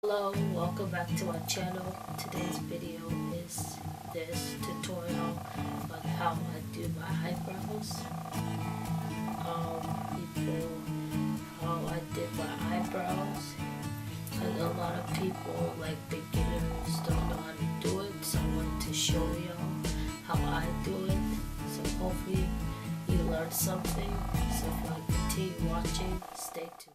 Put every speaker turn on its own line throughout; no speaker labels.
Hello, welcome back to our channel. Today's video is this tutorial on how I do my eyebrows. How I did my eyebrows, and a lot of people, like beginners, don't know how to do it, so I wanted to show y'all how I do it. So hopefully you learned something. So if you like to continue watching, stay tuned.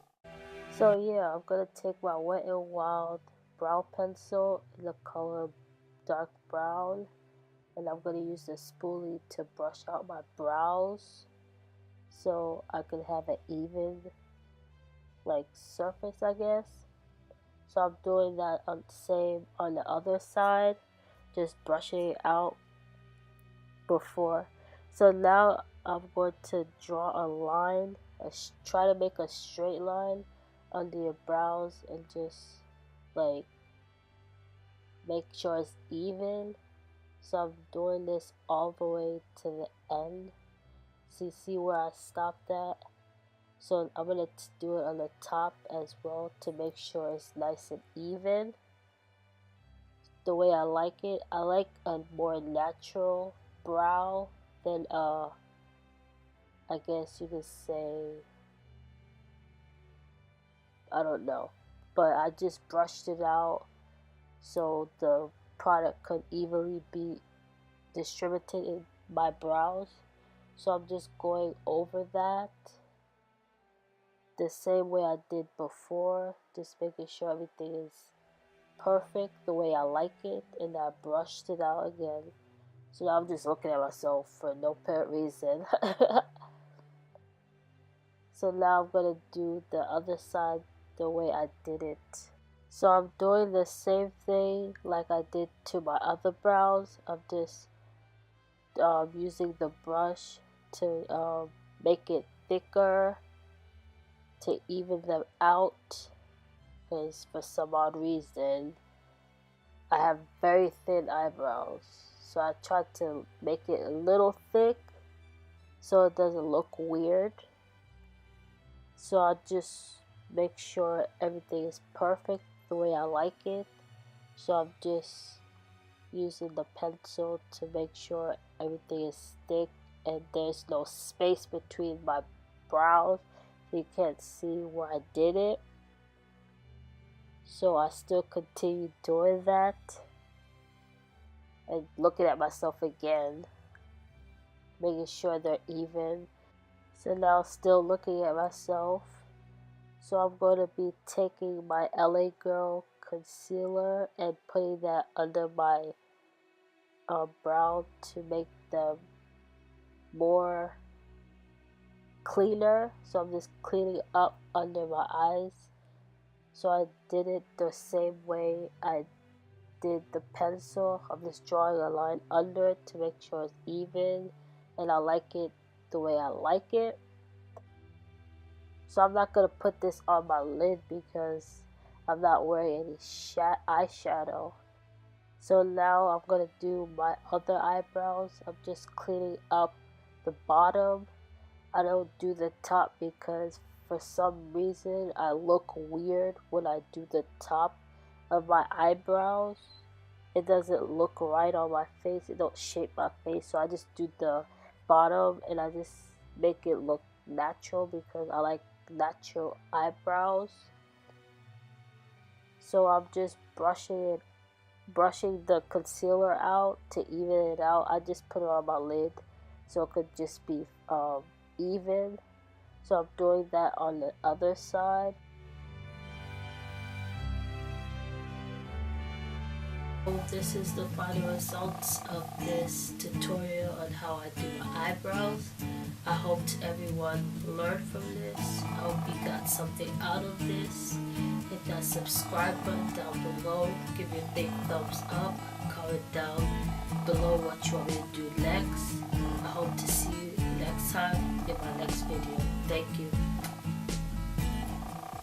So yeah, I'm gonna take my Wet n Wild brow pencil in the color dark brown, and I'm gonna use the spoolie to brush out my brows so I can have an even surface, I guess. So I'm doing that on the other side, just brushing it out before. So now I'm going to draw a line, try to make a straight line under your brows, and just make sure it's even. So I'm doing this all the way to the end. So you see where I stopped at? So I'm going to do it on the top as well to make sure it's nice and even. The way I like it, I like a more natural brow than I guess you could say, I don't know. But I just brushed it out so the product could evenly be distributed in my brows. So I'm just going over that the same way I did before, just making sure everything is perfect the way I like it, and I brushed it out again. So now I'm just looking at myself for no apparent reason. So now I'm gonna do the other side the way I did it. So I'm doing the same thing like I did to my other brows. I'm just using the brush to make it thicker, to even them out, because for some odd reason I have very thin eyebrows. So I tried to make it a little thick so it doesn't look weird. So I just make sure everything is perfect the way I like it. So I'm just using the pencil to make sure everything is thick and there's no space between my brows, so you can't see where I did it. So I still continue doing that and looking at myself again, making sure they're even. So now still looking at myself. So I'm going to be taking my LA Girl concealer and putting that under my brow to make them more cleaner. So I'm just cleaning up under my eyes. So I did it the same way I did the pencil. I'm just drawing a line under it to make sure it's even, and I like it the way I like it. So I'm not going to put this on my lid because I'm not wearing any eyeshadow. So now I'm going to do my other eyebrows. I'm just cleaning up the bottom. I don't do the top because for some reason I look weird when I do the top of my eyebrows. It doesn't look right on my face. It don't shape my face. So I just do the bottom and I just make it look natural because I like natural eyebrows. So I'm just brushing the concealer out to even it out. I just put it on my lid so it could just be even. So I'm doing that on the other side. This is the final results of this tutorial on how I do my eyebrows. I hope everyone learned from this. I hope you got something out of this. Hit that subscribe button down below. Give me a big thumbs up. Comment down below what you want me to do next. I hope to see you next time in my next video. Thank you.